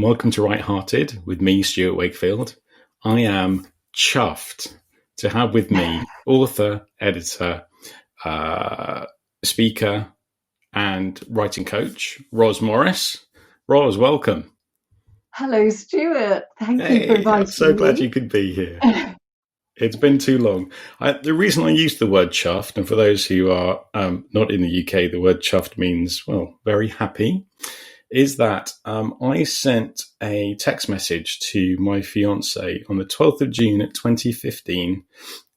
and welcome to Right Hearted with me, Stuart Wakefield. I am chuffed to have with me author, editor, speaker, and writing coach, Roz Morris. Roz, welcome. Hello, Stuart. Thank you for inviting me. I'm so glad you could be here. It's been too long. The reason I use the word chuffed, and for those who are not in the UK, the word chuffed means, well, very happy, is that I sent a text message to my fiance on the 12th of June at 2015.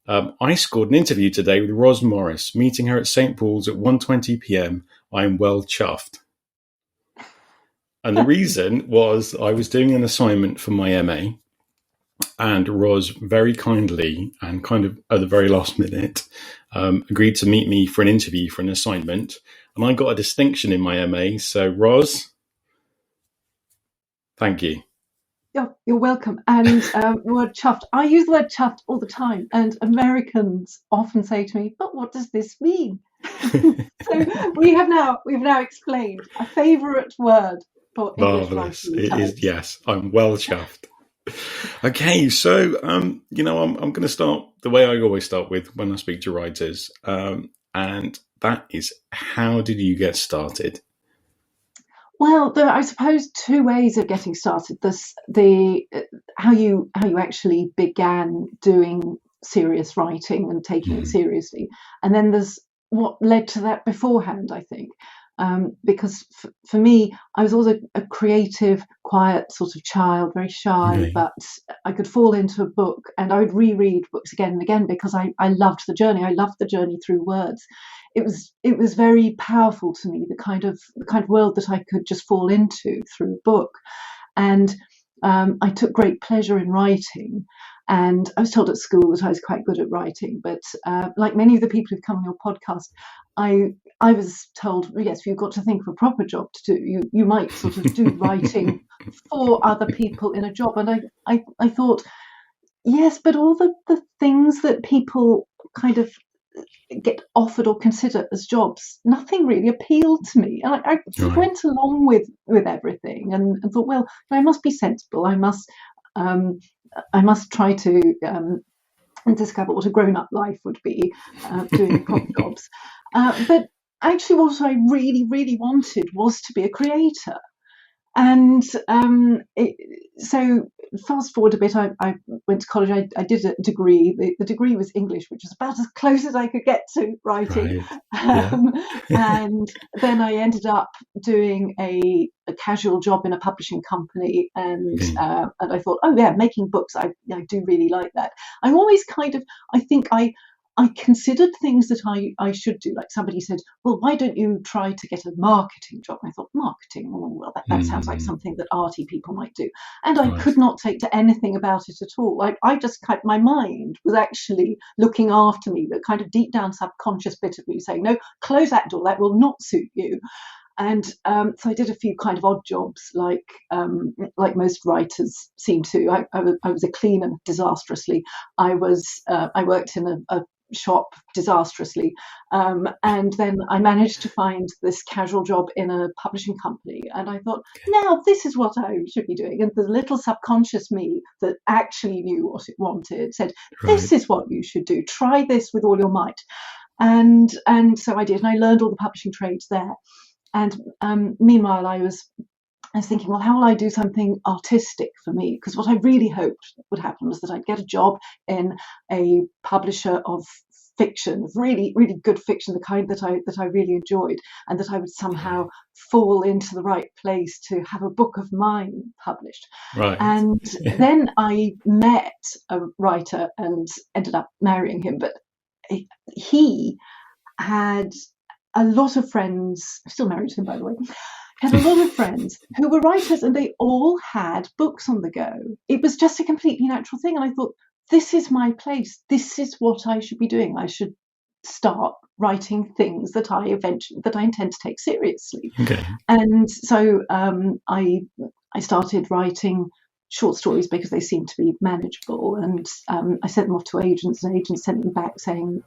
I scored an interview today with Roz Morris, meeting her at St. Paul's at 1:20 p.m. I'm well chuffed. And the reason was I was doing an assignment for my MA, and Roz very kindly and kind of at the very last minute agreed to meet me for an interview for an assignment. And I got a distinction in my MA. So, Roz, thank you. You're welcome. And the word chuffed, I use the word chuffed all the time. And Americans often say to me, but what does this mean? So we've now explained a favourite word for English writing. It is, yes, I'm well chuffed. Okay, so, I'm going to start the way I always start with when I speak to writers. And that is, how did you get started? Well, there are, I suppose, two ways of getting started. There's how you actually began doing serious writing and taking it seriously, and then there's what led to that beforehand, I think. Because for me, I was always a creative, quiet sort of child, very shy, but I could fall into a book and I would reread books again and again because I loved the journey. I loved the journey through words. It was very powerful to me, the kind of world that I could just fall into through a book. And I took great pleasure in writing. And I was told at school that I was quite good at writing, but like many of the people who've come on your podcast, I was told, yes, you've got to think of a proper job to do. You might sort of do writing for other people in a job. And I thought, yes, but all the things that people kind of get offered or consider as jobs, nothing really appealed to me. And I went along with everything and thought, well, I must be sensible. I must try to discover what a grown-up life would be doing proper jobs. But actually what I really, really wanted was to be a creator. And so fast forward a bit, I went to college. I did a degree. The degree was English, which was about as close as I could get to writing. And then I ended up doing a casual job in a publishing company. And I thought, oh yeah, making books, I do really like that. I'm always I think I considered things that I should do. Like somebody said, well, why don't you try to get a marketing job? And I thought, marketing? Oh, well, that sounds like something that arty people might do. And I could not take to anything about it at all. I just my mind was actually looking after me, the kind of deep down subconscious bit of me saying, no, close that door, that will not suit you. And so I did a few kind of odd jobs, like most writers seem to. I was a cleaner disastrously. I worked in a shop disastrously, and then I managed to find this casual job in a publishing company, and I thought, now this is what I should be doing. And the little subconscious me that actually knew what it wanted said, this is what you should do, try this with all your might. And so I did, and I learned all the publishing trades there. And meanwhile I was thinking, well, how will I do something artistic for me? Because what I really hoped would happen was that I'd get a job in a publisher of fiction, really, really good fiction, the kind that I really enjoyed, and that I would somehow fall into the right place to have a book of mine published. And then I met a writer and ended up marrying him. But he had a lot of friends, I'm still married to him, by the way, had a lot of friends who were writers, and they all had books on the go. It was just a completely natural thing. And I thought, this is my place. This is what I should be doing. I should start writing things that I intend to take seriously. And so I started writing short stories because they seemed to be manageable. And I sent them off to agents, and agents sent them back saying,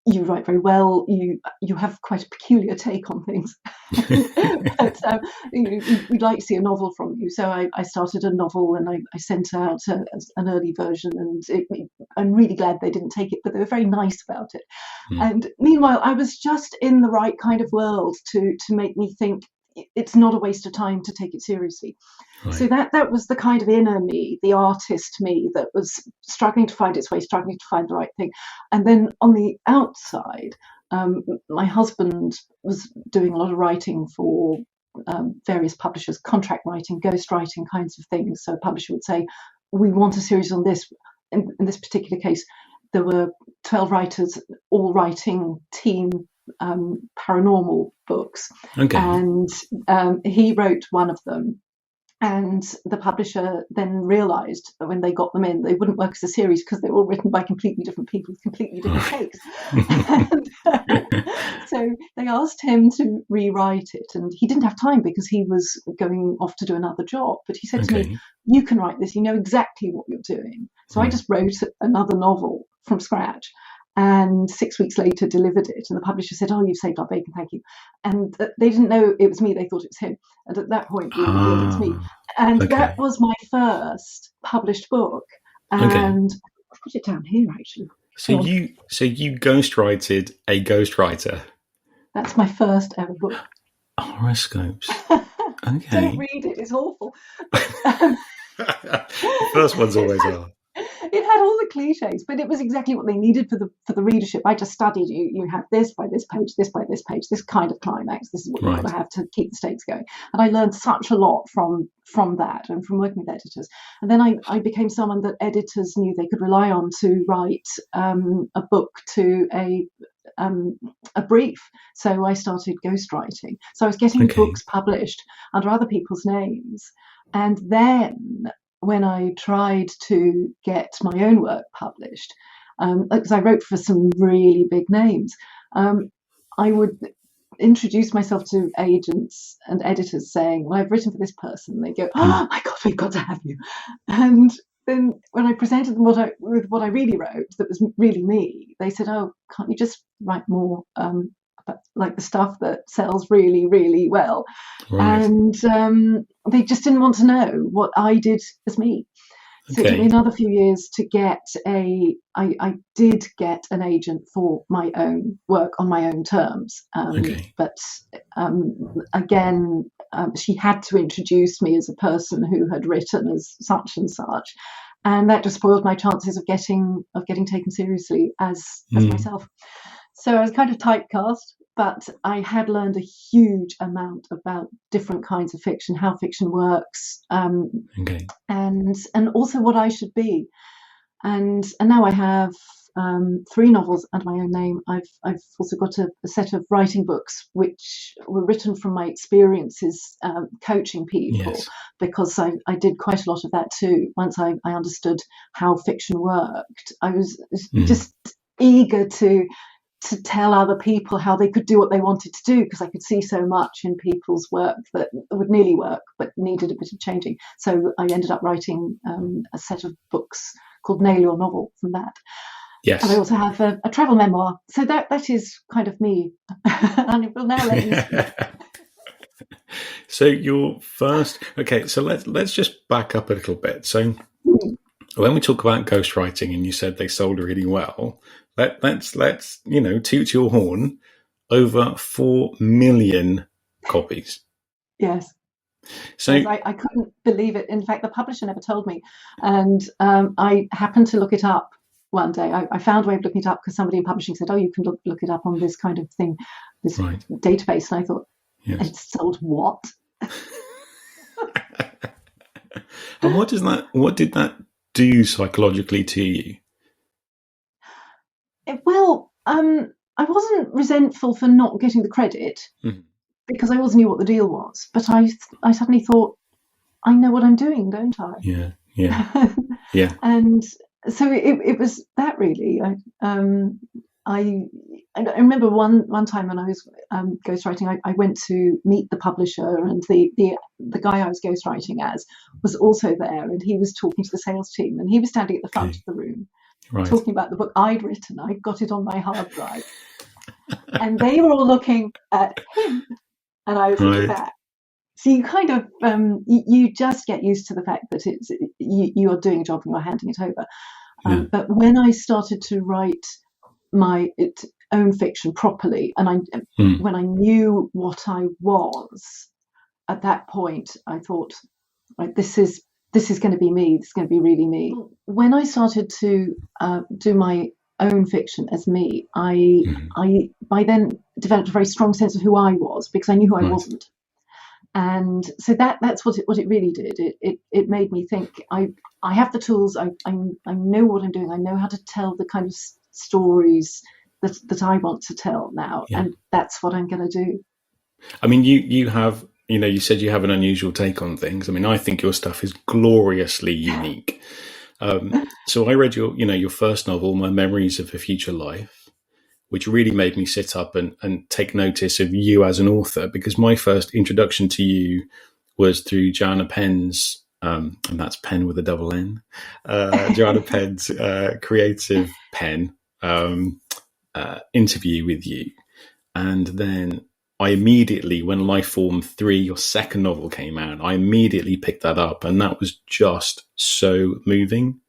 you write very well. You have quite a peculiar take on things, but we'd like to see a novel from you. So I started a novel, and I sent out an early version, and I'm really glad they didn't take it, but they were very nice about it. And meanwhile, I was just in the right kind of world to make me think it's not a waste of time to take it seriously. Right. So that was the kind of inner me, the artist me, that was struggling to find its way, struggling to find the right thing. And then on the outside, my husband was doing a lot of writing for various publishers, contract writing, ghostwriting kinds of things. So a publisher would say, we want a series on this. In this particular case, there were 12 writers all writing team paranormal books. Okay. And he wrote one of them. And the publisher then realised that when they got them in, they wouldn't work as a series because they were all written by completely different people with completely different takes. And, so they asked him to rewrite it, and he didn't have time because he was going off to do another job. But he said to me, "You can write this. You know exactly what you're doing." So I just wrote another novel from scratch. And 6 weeks later delivered it, and the publisher said, "Oh, you've saved our bacon, thank you." And they didn't know it was me, they thought it was him. And at that point we revealed it was me. And that was my first published book. And I put it down here actually. So you ghostwrited a ghostwriter. That's my first ever book. Horoscopes. Okay. Don't read it, it's awful. The first one's always hard. It had all the cliches, but it was exactly what they needed for the readership. I just studied you have this by this page, this by this page, this kind of climax. This is what you've got to have to keep the stakes going. And I learned such a lot from that and from working with editors. And then I became someone that editors knew they could rely on to write a book to a brief. So I started ghostwriting. So I was getting books published under other people's names. And then when I tried to get my own work published, because I wrote for some really big names, I would introduce myself to agents and editors saying, "Well, I've written for this person." They go, "Oh my God, we've got to have you." And then when I presented them with what I really wrote, that was really me, they said, "Oh, can't you just write more like the stuff that sells really, really well?" Right. And they just didn't want to know what I did as me. So it took me another few years to get I did get an agent for my own work on my own terms. But again, she had to introduce me as a person who had written as such and such. And that just spoiled my chances of getting taken seriously as myself. So I was kind of typecast, but I had learned a huge amount about different kinds of fiction, how fiction works, and also what I should be. And now I have 3 novels under my own name. I've also got a set of writing books which were written from my experiences coaching people, because I did quite a lot of that too. Once I understood how fiction worked, I was just eager to tell other people how they could do what they wanted to do, because I could see so much in people's work that would nearly work but needed a bit of changing. So I ended up writing a set of books called Nail Your Novel from that. Yes. And I also have a travel memoir. So that is kind of me. And it will now let you speak. So your first, so let's just back up a little bit. So when we talk about ghostwriting, and you said they sold really well, let's toot your horn. Over 4 million copies. Yes. So yes, I couldn't believe it. In fact, the publisher never told me, and I happened to look it up one day. I found a way of looking it up because somebody in publishing said, "Oh, you can look it up on this kind of thing, this database." And I thought, "It sold what?" And what did that do psychologically to you? Well, I wasn't resentful for not getting the credit because I always knew what the deal was. But I suddenly thought, I know what I'm doing, don't I? Yeah. And so it was that really. I remember one time when I was ghostwriting, I went to meet the publisher, and the guy I was ghostwriting as was also there, and he was talking to the sales team, and he was standing at the front of the room. Right. talking about the book I'd written. I got it on my hard drive. And they were all looking at him, and I was looking Right. back. So you kind of, you just get used to the fact that you are doing a job and you're handing it over. Yeah. But when I started to write my own fiction properly, and when I knew what I was, at that point, I thought, right, this is going to be me. This is going to be really me. When I started to do my own fiction as me, I by then developed a very strong sense of who I was, because I knew who I wasn't. And so that's what it really did. It made me think, I have the tools. I know what I'm doing. I know how to tell the kind of stories that I want to tell now, and that's what I'm going to do. I mean, you have, you said you have an unusual take on things. I mean, I think your stuff is gloriously unique. So I read your first novel, My Memories of a Future Life, which really made me sit up and take notice of you as an author, because my first introduction to you was through Joanna Penn's, and that's Penn with a double N, Joanna Penn's creative pen interview with you. And then I immediately, when Lifeform 3, your second novel, came out, I immediately picked that up, and that was just so moving.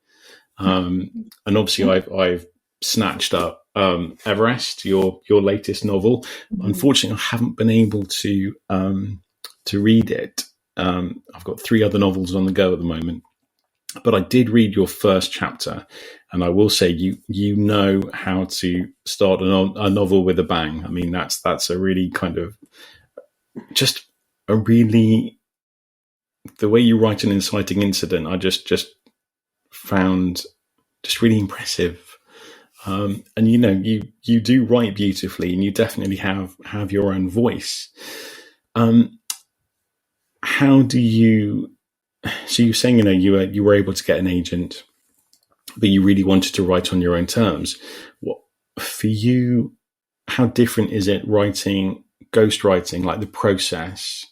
And obviously I've snatched up Everest, your latest novel. Unfortunately, I haven't been able to read it. I've got 3 other novels on the go at the moment, but I did read your first chapter, and I will say you know how to start a novel with a bang. I mean, that's a really kind of just a really, the way you write an inciting incident, I just found just really impressive. And you do write beautifully, and you definitely have your own voice. How do you? So you're saying you were able to get an agent, but you really wanted to write on your own terms. What for you? How different is it ghostwriting, like the process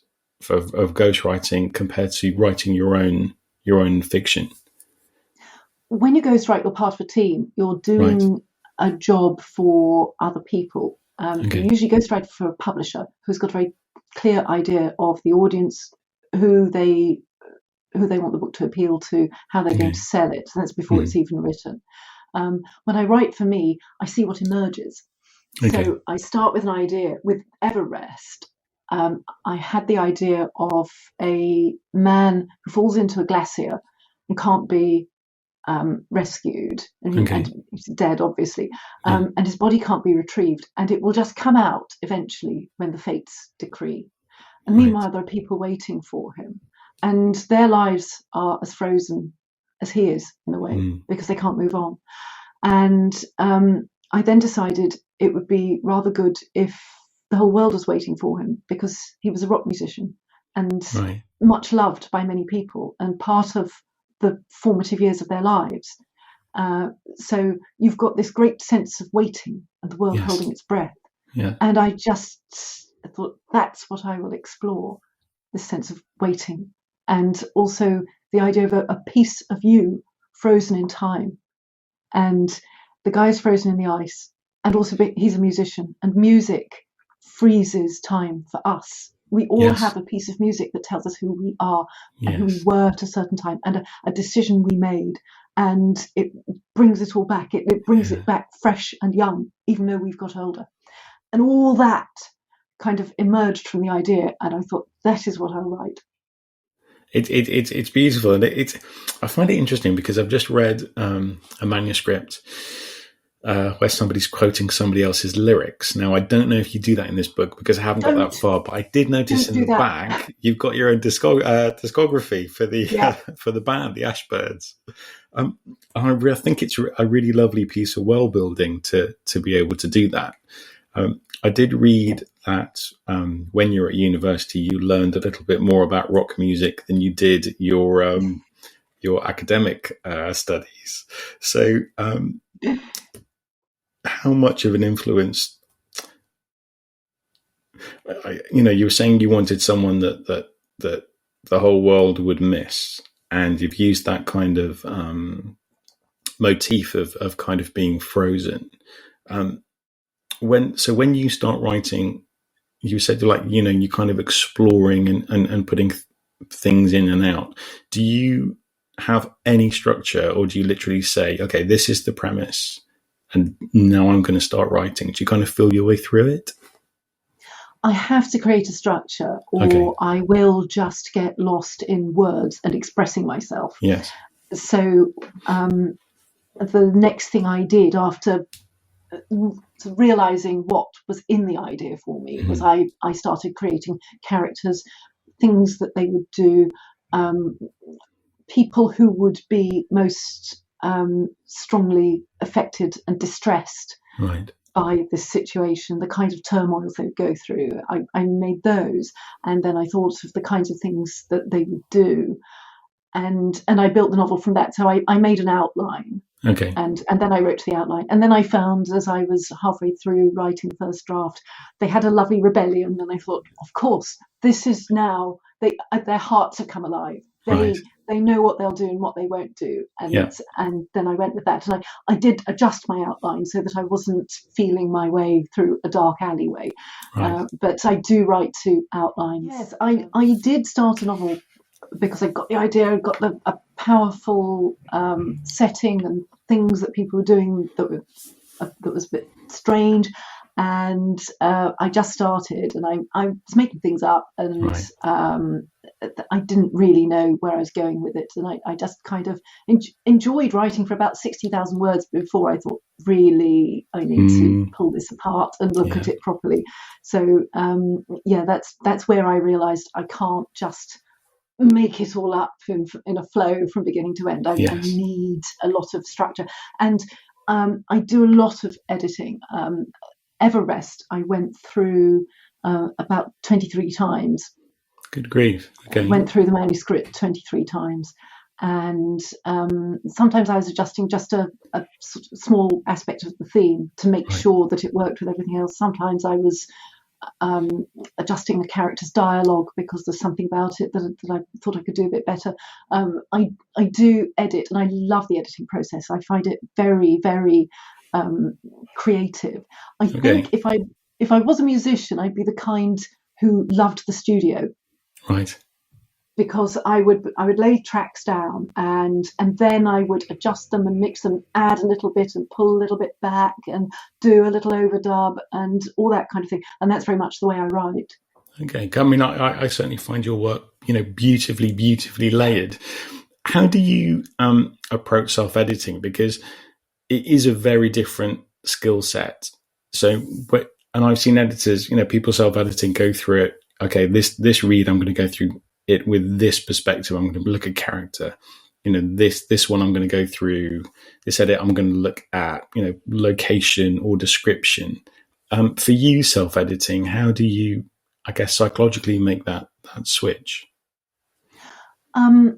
of ghostwriting, compared to writing your own fiction? When you ghostwrite, you're part of a team. You're doing a job for other people. You usually ghostwrite for a publisher who's got a very clear idea of the audience, who they want the book to appeal to, how they're going to sell it. And that's before it's even written. When I write for me, I see what emerges. So I start with an idea. With Everest, I had the idea of a man who falls into a glacier and can't be rescued, and he's dead, obviously, and his body can't be retrieved, and it will just come out eventually when the fates decree. And meanwhile, there are people waiting for him, and their lives are as frozen as he is, in a way, because they can't move on. And I then decided it would be rather good if the whole world was waiting for him, because he was a rock musician and much loved by many people, and part of the formative years of their lives. So you've got this great sense of waiting and the world holding its breath. And I just thought, that's what I will explore, this sense of waiting, and also the idea of a piece of you frozen in time. And the guy's frozen in the ice, and also he's a musician, and music freezes time for us. We all have a piece of music that tells us who we are and who we were at a certain time, and a decision we made, and it brings it all back. It brings it back fresh and young, even though we've got older. And all that kind of emerged from the idea, and I thought, that is what I'll write. It's beautiful, and I find it interesting because I've just read a manuscript where somebody's quoting somebody else's lyrics. Now, I don't know if you do that in this book, because I haven't got that far, but I did notice in the back you've got your own discography for the for the band, the Ashbirds. I think it's a really lovely piece of world building to be able to do that. I did read that when you were at university, you learned a little bit more about rock music than you did your academic studies. So, how much of an influence? You were saying you wanted someone that the whole world would miss, and you've used that kind of motif of kind of being frozen. When you start writing, you said you're kind of exploring and putting things in and out. Do you have any structure, or do you literally say, okay, this is the premise and now I'm going to start writing? Do you kind of feel your way through it? I have to create a structure, or I will just get lost in words and expressing myself. Yes. So the next thing I did after realizing what was in the idea for me was I started creating characters, things that they would do, people who would be most strongly affected and distressed by this situation, the kind of turmoils they would go through. I made those, and then I thought of the kinds of things that they would do, and I built the novel from that. So I made an outline. Okay. And then I wrote the outline. And then I found, as I was halfway through writing the first draft, they had a lovely rebellion. And I thought, of course, this is now, their hearts have come alive. They know what they'll do and what they won't do. And then I went with that. And I did adjust my outline so that I wasn't feeling my way through a dark alleyway. But I do write to outlines. Yes, I did start a novel because I got the idea, I got a powerful setting and things that people were doing that was a bit strange, and I just started, and I was making things up, and I didn't really know where I was going with it, and I just kind of enjoyed writing for about 60,000 words before I thought, really, I need to pull this apart and look at it properly. So that's where I realised I can't just make it all up in a flow from beginning to end. I need a lot of structure, and I do a lot of editing. Everest I went through about 23 times. Good grief. Okay. Went through the manuscript 23 times, and sometimes I was adjusting just a sort of small aspect of the theme to make sure that it worked with everything else. Sometimes I was adjusting the character's dialogue because there's something about it that I thought I could do a bit better. I do edit, and I love the editing process. I find it very, very creative. I think if I was a musician, I'd be the kind who loved the studio. Right. Because I would lay tracks down, and then I would adjust them and mix them, add a little bit and pull a little bit back and do a little overdub and all that kind of thing. And that's very much the way I write. Okay. I mean, I certainly find your work, beautifully, beautifully layered. How do you approach self-editing? Because it is a very different skill set. So, and I've seen editors, people self-editing, go through it. Okay, this read, I'm going to go through it with this perspective. I'm going to look at character. This one I'm going to go through. This edit I'm going to look at, location or description. For you, self-editing, how do you, I guess, psychologically make that switch? I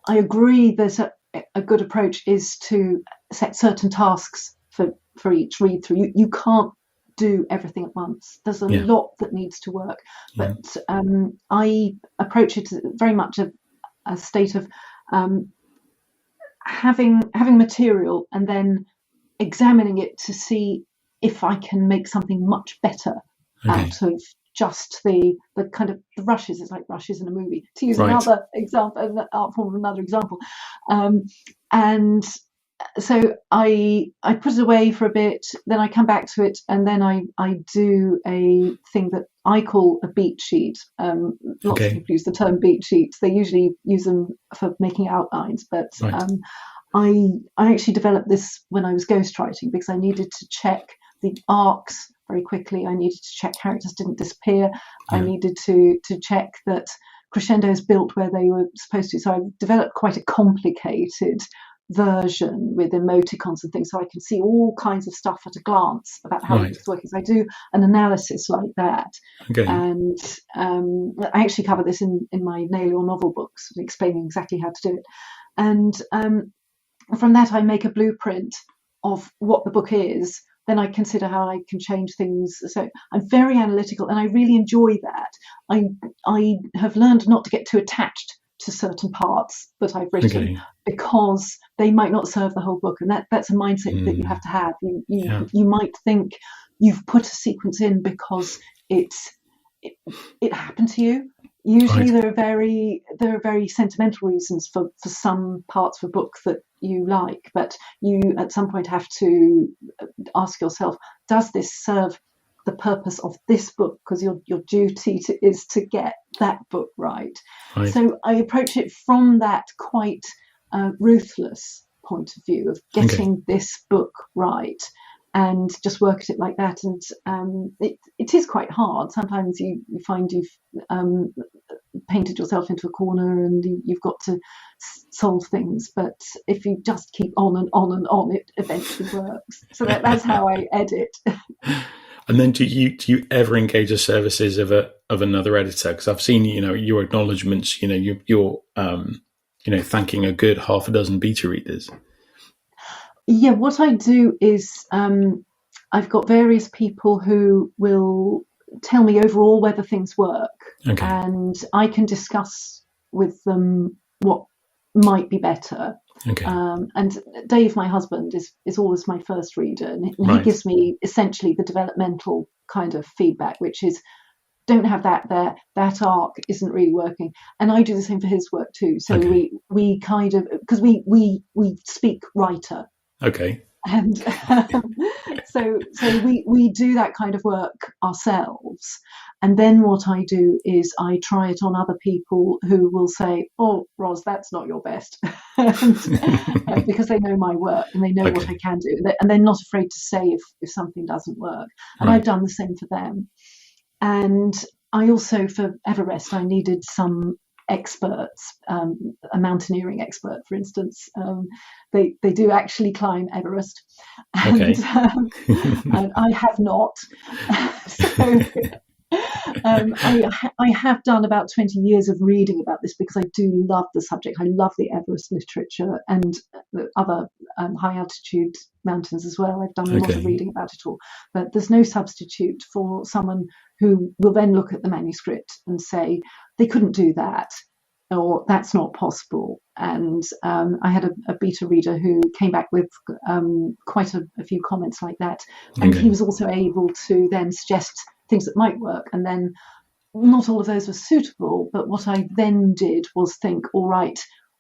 agree that a good approach is to set certain tasks for each read through. You can't do everything at once. There's a lot that needs to work, but I approach it very much a state of having material and then examining it to see if I can make something much better out of just the kind of the rushes. It's like rushes in a movie, to use another example, an art form of another example. And so I put it away for a bit, then I come back to it, and then I do a thing that I call a beat sheet. Lots of people use the term beat sheets. They usually use them for making outlines, but I actually developed this when I was ghostwriting because I needed to check the arcs very quickly. I needed to check characters didn't disappear. I needed to check that crescendos built where they were supposed to. So I developed quite a complicated version with emoticons and things, so I can see all kinds of stuff at a glance about how it's working. So I do an analysis like that, and I actually cover this in my Nail Your Novel books, explaining exactly how to do it. And from that, I make a blueprint of what the book is. Then I consider how I can change things. So I'm very analytical, and I really enjoy that. I have learned not to get too attached to certain parts that I've written Okay. because they might not serve the whole book, and that's a mindset that you have to have. Yeah. You might think you've put a sequence in because it happened to you. Usually Right. there are very sentimental reasons for some parts of a book that you like, but you at some point have to ask yourself, does this serve the purpose of this book? Because your duty is to get that book right. Right. So I approach it from that quite ruthless point of view of Okay. getting this book right, and just work at it like that. And it is quite hard. Sometimes you find you've painted yourself into a corner and you've got to solve things. But if you just keep on and on and on, it eventually works. So that's how I edit. And then do you ever engage the services of another editor? Because I've seen, your acknowledgements, you're thanking a good half a dozen beta readers. Yeah, what I do is I've got various people who will tell me overall whether things work, Okay. and I can discuss with them what might be better. Okay. And Dave, my husband, is always my first reader, and he Right. gives me essentially the developmental kind of feedback, which is, don't have that there, that arc isn't really working. And I do the same for his work too. So Okay. we kind of, because we speak writer. Okay. And so we do that kind of work ourselves. And then what I do is I try it on other people who will say, oh, Roz, that's not your best. and, because they know my work and they know what I can do. And they're not afraid to say if something doesn't work. And Right. I've done the same for them. And I also, for Everest, I needed some experts, a mountaineering expert, for instance. They do actually climb Everest, and, Okay. and I have not. So I have done about 20 years of reading about this because I do love the subject. I love the Everest literature and the other high altitude mountains as well. I've done a lot of reading about it all. But there's no substitute for someone who will then look at the manuscript and say, they couldn't do that, or that's not possible. And I had a beta reader who came back with quite a few comments like that. And he was also able to then suggest things that might work. And then not all of those were suitable. But what I then did was think, all right,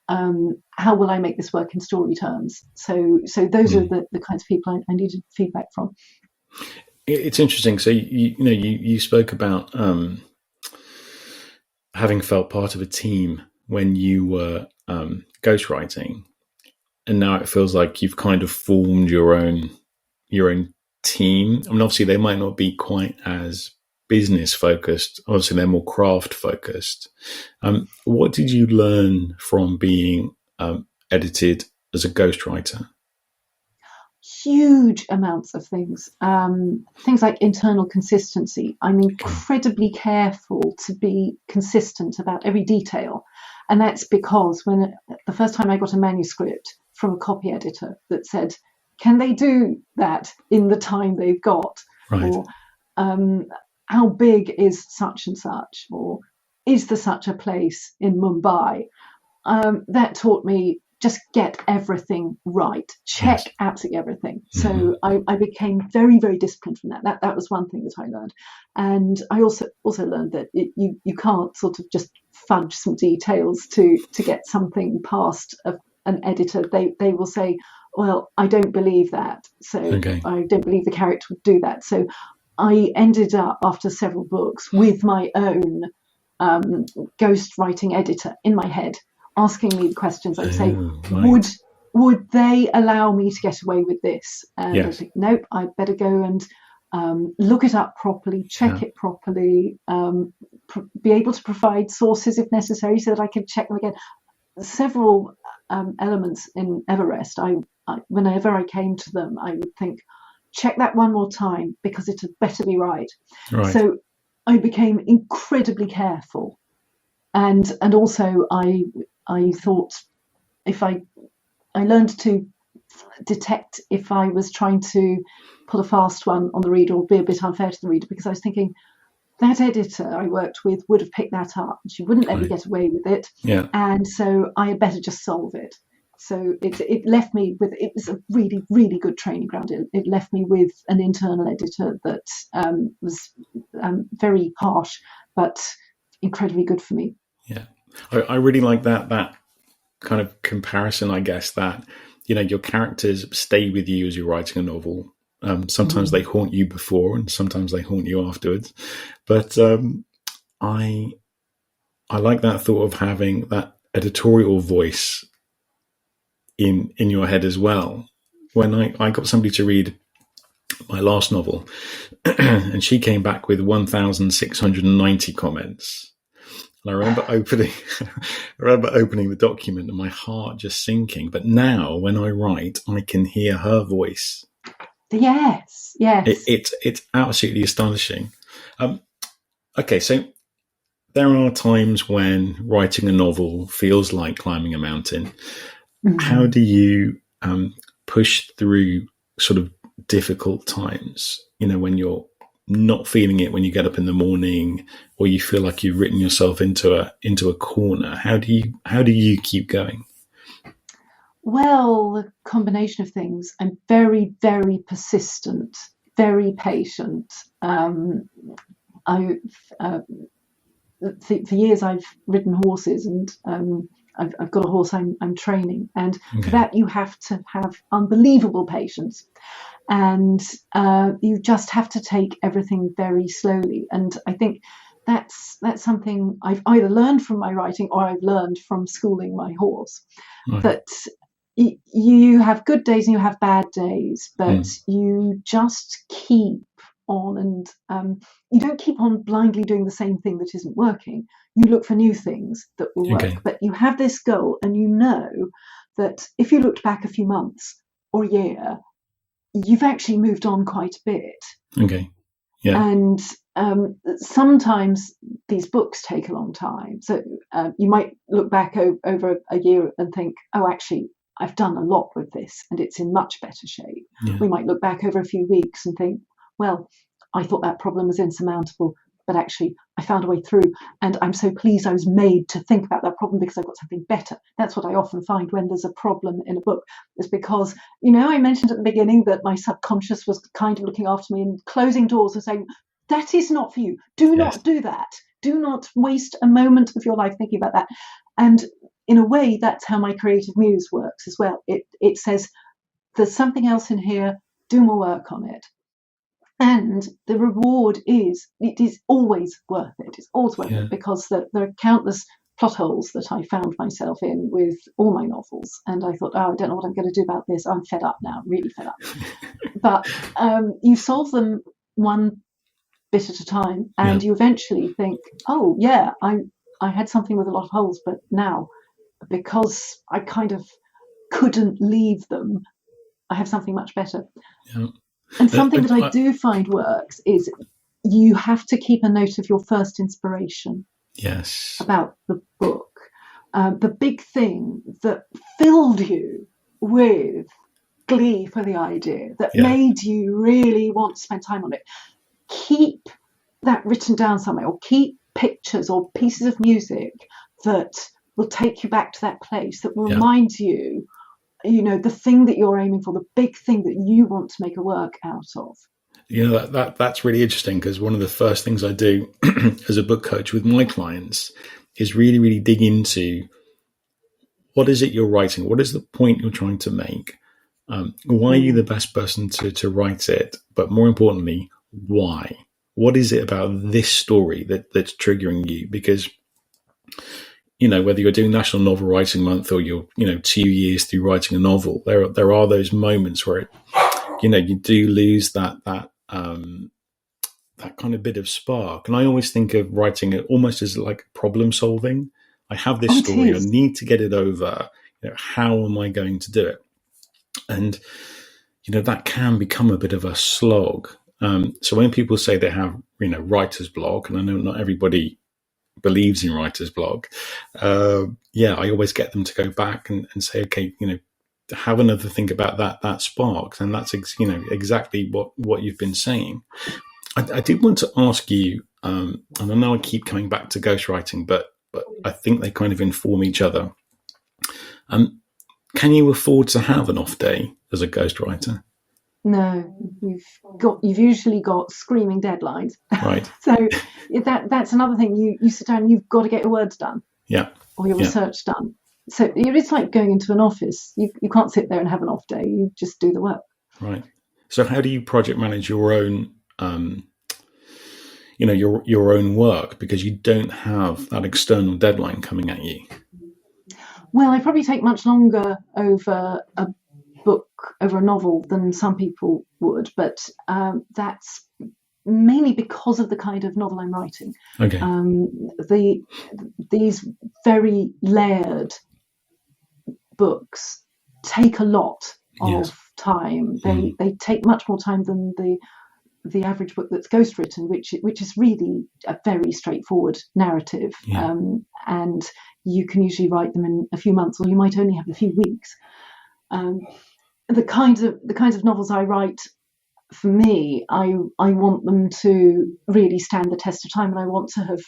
how will I make this work in story terms? So those are the kinds of people I needed feedback from. It's interesting. So you spoke about having felt part of a team when you were ghostwriting, and now it feels like you've kind of formed your own team. I mean, obviously they might not be quite as business focused. Obviously they're more craft focused. What did you learn from being edited as a ghostwriter? Huge amounts of things. Things like internal consistency. I'm incredibly careful to be consistent about every detail. And that's because when the first time I got a manuscript from a copy editor that said, can they do that in the time they've got? Right. Or how big is such and such? Or is there such a place in Mumbai? That taught me, just get everything right. Check absolutely everything. So I became very, very disciplined from that. That was one thing that I learned. And I also learned that you can't sort of just fudge some details to get something past an editor. They will say, well, I don't believe that. So I don't believe the character would do that. So I ended up, after several books, with my own ghostwriting editor in my head, asking me the questions. I'd say, would they allow me to get away with this? And I'd think, nope, I'd better go and look it up properly, check it properly, be able to provide sources if necessary so that I could check them again. Several elements in Everest, whenever I came to them, I would think, check that one more time because it had better be right. So I became incredibly careful. And also I thought, if I learned to detect if I was trying to pull a fast one on the reader or be a bit unfair to the reader, because I was thinking, that editor I worked with would have picked that up. She wouldn't let me get away with it. Yeah. And so I had better just solve it. So it left me with, it was a really, really good training ground. It left me with an internal editor that was very harsh, but incredibly good for me. Yeah. I really like that kind of comparison, I guess, that, your characters stay with you as you're writing a novel. Sometimes they haunt you before and sometimes they haunt you afterwards. But I like that thought of having that editorial voice in your head as well. When I got somebody to read my last novel and she came back with 1,690 comments. And I remember opening the document and my heart just sinking. But now when I write, I can hear her voice. Yes. It's absolutely astonishing. Okay, so there are times when writing a novel feels like climbing a mountain. Mm-hmm. How do you push through sort of difficult times? When you're not feeling it, when you get up in the morning, or you feel like you've written yourself into a corner. How do you keep going? Well, the combination of things. I'm very, very persistent, very patient. For years I've ridden horses, and I've got a horse I'm training, and for that you have to have unbelievable patience, and you just have to take everything very slowly. And I think that's something I've either learned from my writing or I've learned from schooling my horse. Right. That you have good days and you have bad days, but you just keep on, and you don't keep on blindly doing the same thing that isn't working. You look for new things that will work, but you have this goal, and you know that if you looked back a few months or a year, you've actually moved on quite a bit. Okay. Yeah. And sometimes these books take a long time. So you might look back over a year and think, oh, actually, I've done a lot with this and it's in much better shape. Yeah. We might look back over a few weeks and think, well, I thought that problem was insurmountable, but actually I found a way through. And I'm so pleased I was made to think about that problem because I've got something better. That's what I often find when there's a problem in a book, is because, I mentioned at the beginning that my subconscious was kind of looking after me and closing doors and saying, that is not for you. Do not do that. Do not waste a moment of your life thinking about that. And in a way, that's how my creative muse works as well. It says, there's something else in here, do more work on it. And the reward is always worth it. It's always worth it, because there are countless plot holes that I found myself in with all my novels. And I thought, I don't know what I'm going to do about this. I'm fed up now, really fed up. But you solve them one bit at a time, and you eventually think, oh, yeah, I had something with a lot of holes, but now, because I kind of couldn't leave them, I have something much better. Yeah. And something that I do find works is you have to keep a note of your first inspiration. Yes. About the book. The big thing that filled you with glee for the idea, that made you really want to spend time on it. Keep that written down somewhere, or keep pictures or pieces of music that will take you back to that place, that will remind you, the thing that you're aiming for, the big thing that you want to make a work out of. That's really interesting, because one of the first things I do as a book coach with my clients is really, really dig into what is it you're writing? What is the point you're trying to make? Why are you the best person to write it? But more importantly, why? What is it about this story that's triggering you? Because whether you're doing National Novel Writing Month or you're 2 years through writing a novel, there are those moments where you do lose that kind of bit of spark. And I always think of writing it almost as like problem solving. I have this story, I need to get it over. How am I going to do it? And that can become a bit of a slog. So when people say they have writer's block, and I know not everybody believes in writer's block, I always get them to go back and say, okay, have another think about that spark. And that's exactly what you've been saying. I did want to ask you and I know I keep coming back to ghostwriting, but I think they kind of inform each other. Can you afford to have an off day as a ghostwriter? No, you've usually got screaming deadlines. Right. So that's another thing. You sit down, you've got to get your words done. Yeah. Or your research done. So it's like going into an office. You can't sit there and have an off day. You just do the work. Right. So how do you project manage your own, your own work, because you don't have that external deadline coming at you? Well, I probably take much longer over a book, over a novel, than some people would, but that's mainly because of the kind of novel I'm writing. Okay. These very layered books take a lot of time. They take much more time than the average book that's ghostwritten, which is really a very straightforward narrative, and you can usually write them in a few months, or you might only have a few weeks. The kinds of novels I write, for me, I want them to really stand the test of time, and I want to have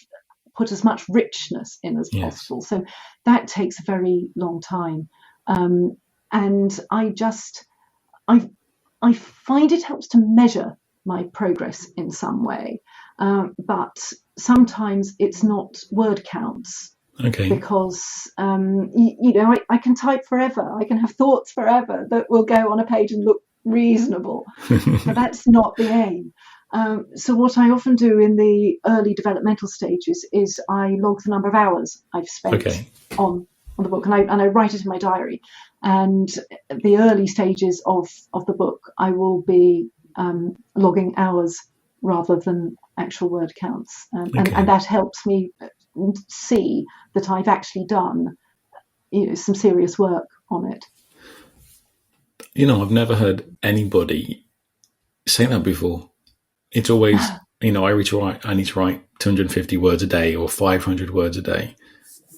put as much richness in as possible. So that takes a very long time, and I find it helps to measure my progress in some way, but sometimes it's not word counts. Okay. Because I can type forever. I can have thoughts forever that will go on a page and look reasonable, but that's not the aim. So what I often do in the early developmental stages is I log the number of hours I've spent on the book, and I write it in my diary. And the early stages of the book, I will be logging hours rather than actual word counts, and that helps me see that I've actually done some serious work on it. I've never heard anybody say that before. It's always, I need to write 250 words a day or 500 words a day.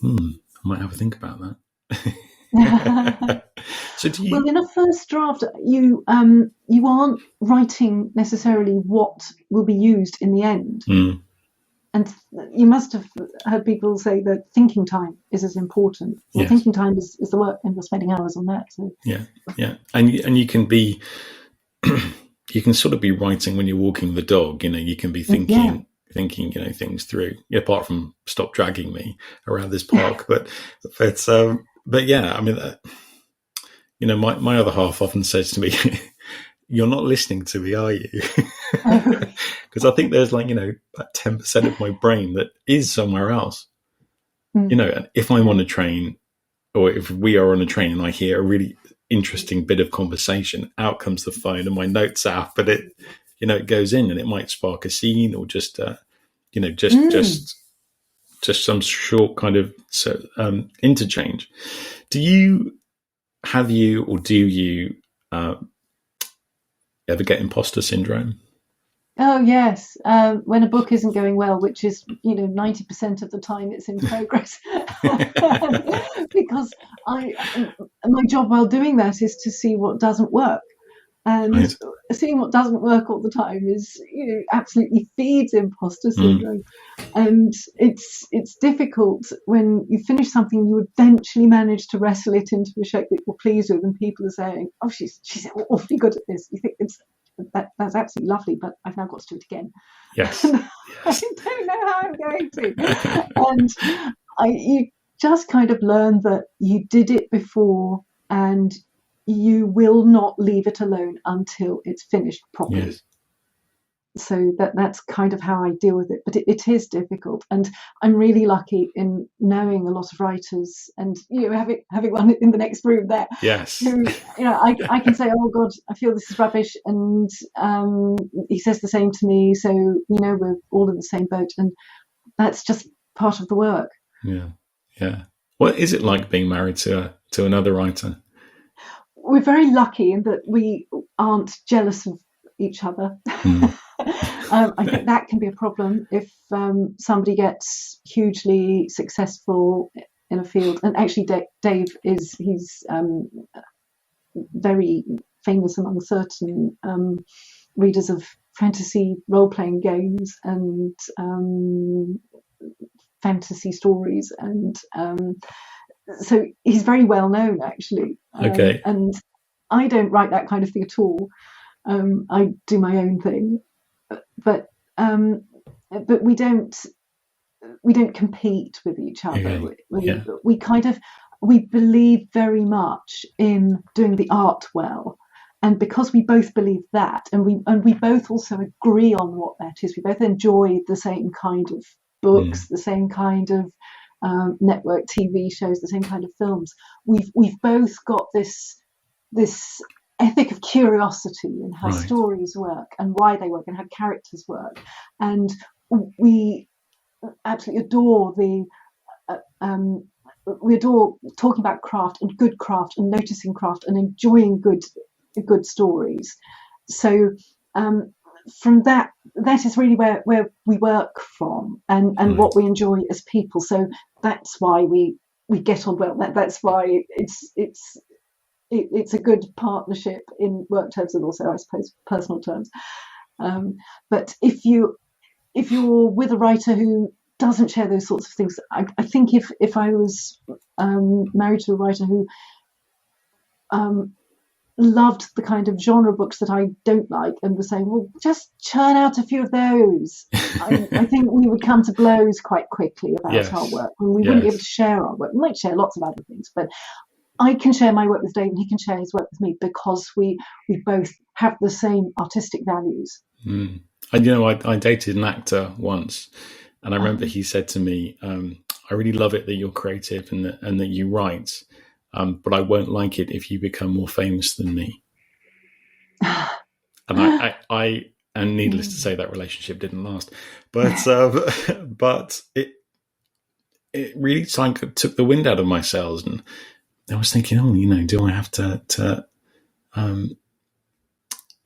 I might have a think about that. So do you... Well, in a first draft, you aren't writing necessarily what will be used in the end. And you must have heard people say that thinking time is as important. Well, thinking time is the work, and you're spending hours on that. So. Yeah. And you can be, you can sort of be writing when you're walking the dog. You can be thinking, things through. Apart from stop dragging me around this park, but yeah, I mean, my other half often says to me, "You're not listening to me, are you?" Because I think there's about 10% of my brain that is somewhere else. And if I'm on a train, or if we are on a train and I hear a really interesting bit of conversation, out comes the phone and my notes app, and it goes in, and it might spark a scene, or just some short kind of interchange. Do you ever get imposter syndrome? Oh yes, when a book isn't going well, which is 90% of the time it's in progress, because my job while doing that is to see what doesn't work, and seeing what doesn't work all the time is absolutely feeds imposter syndrome, and it's difficult when you finish something, you eventually manage to wrestle it into a shape that you're pleased with, and people are saying, "Oh, she's awfully good at this." You think that's absolutely lovely, but I've now got to do it again. Yes. I don't know how I'm going to. And you just kind of learn that you did it before, and you will not leave it alone until it's finished properly. Yes. So that's kind of how I deal with it. But it is difficult, and I'm really lucky in knowing a lot of writers, and having one in the next room there. Yes. Who I can say, "Oh God, I feel this is rubbish," and he says the same to me. So we're all in the same boat, and that's just part of the work. Yeah. What is it like being married to another writer? We're very lucky in that we aren't jealous of each other. I think that can be a problem if somebody gets hugely successful in a field. And actually, Dave he's very famous among certain readers of fantasy role-playing games and fantasy stories, and so he's very well known, actually. Okay. And I don't write that kind of thing at all. I do my own thing, but we don't compete with each other. Okay. We believe very much in doing the art well, and because we both believe that, and we both also agree on what that is, we both enjoy the same kind of books, the same kind of network TV shows, the same kind of films. We've both got this ethic of curiosity in how stories work and why they work and how characters work, and we absolutely adore we adore talking about craft and noticing craft and enjoying good stories. So from that is really where we work from, and what we enjoy as people. So that's why we get on well. That's why it's a good partnership in work terms and also, I suppose, personal terms. But if you're with a writer who doesn't share those sorts of things, I think if I was married to a writer who loved the kind of genre books that I don't like and was saying, well, just churn out a few of those, I think we would come to blows quite quickly about our work, and we wouldn't be able to share our work. We might share lots of other things, but I can share my work with Dave and he can share his work with me because we both have the same artistic values. And I dated an actor once, and I remember he said to me, I really love it that you're creative and that you write, but I won't like it if you become more famous than me. And and needless to say, that relationship didn't last, but it really took the wind out of my sails, and I was thinking, do I have to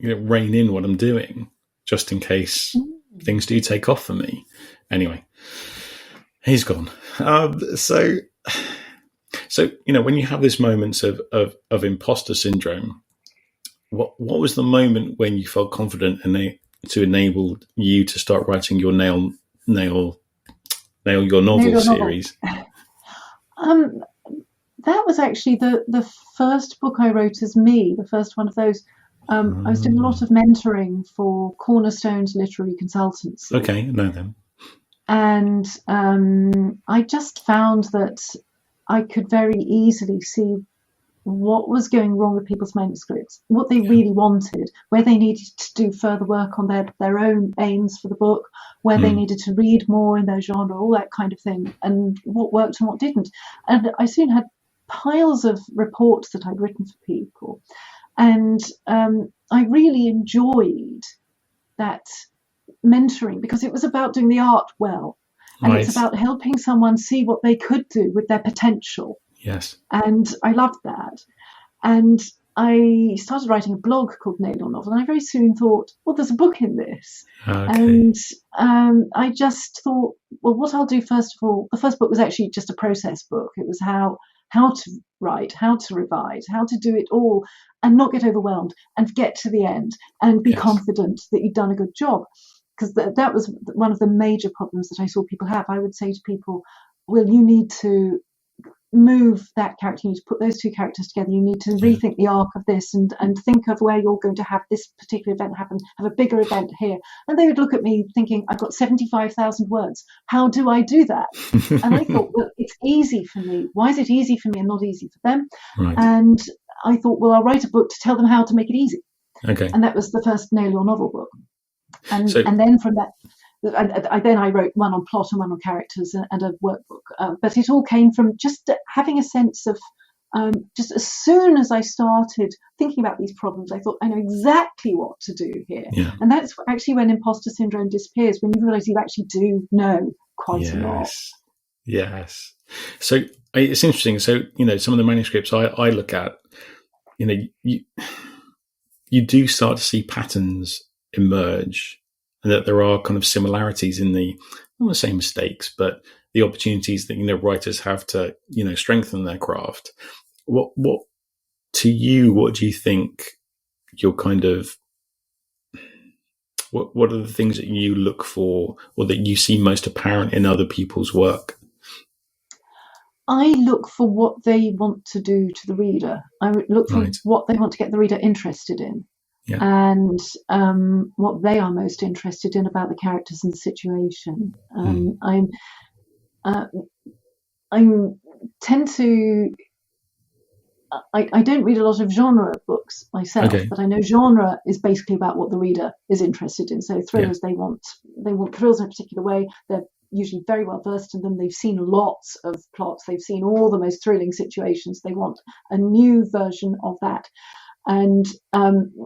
rein in what I'm doing just in case things do take off for me? Anyway, he's gone. So when you have these moments of imposter syndrome, what was the moment when you felt confident to enable you to start writing your nail your novel series? That was actually the first book I wrote as me, the first one of those. I was doing a lot of mentoring for Cornerstone's literary consultancy. Okay, I know them. And I just found that I could very easily see what was going wrong with people's manuscripts, what they really wanted, where they needed to do further work on their own aims for the book, where they needed to read more in their genre, all that kind of thing, and what worked and what didn't. And I soon had piles of reports that I'd written for people. And I really enjoyed that mentoring because it was about doing the art well. And it's about helping someone see what they could do with their potential. Yes. And I loved that. And I started writing a blog called Nail Your Novel, and I very soon thought, well, there's a book in this. Okay. And I just thought, well, what I'll do first of all, the first book was actually just a process book. It was how to write, how to revise, how to do it all and not get overwhelmed and get to the end and be confident that you've done a good job. Because that was one of the major problems that I saw people have. I would say to people, well, you need to move that character, you need to put those two characters together, you need to rethink the arc of this and think of where you're going to have this particular event happen, have a bigger event here. And they would look at me thinking, I've got 75,000 words. How do I do that? And I thought, well, it's easy for me. Why is it easy for me and not easy for them? Right. And I thought, well, I'll write a book to tell them how to make it easy. Okay. And that was the first Nail Your Novel book. And then from that, I wrote one on plot and one on characters and a workbook. But it all came from just having a sense of, just as soon as I started thinking about these problems, I thought, I know exactly what to do here. Yeah. And that's actually when imposter syndrome disappears, when you realize you actually do know quite a lot. Yes. So it's interesting. So, some of the manuscripts I look at, you do start to see patterns emerge, and that there are kind of similarities in the, I don't want to say mistakes, but the opportunities that, writers have to, strengthen their craft. What do you think your kind of What are the things that you look for, or that you see most apparent in other people's work? I look for what they want to do to the reader. I look for Right. what they want to get the reader interested in, Yeah. and what they are most interested in about the characters and the situation. Uh, I tend to. I don't read a lot of genre books myself, Okay. but I know genre is basically about what the reader is interested in. So Yeah. thrillers, they want thrills in a particular way. They're usually very well versed in them. They've seen lots of plots. They've seen all the most thrilling situations. They want a new version of that. And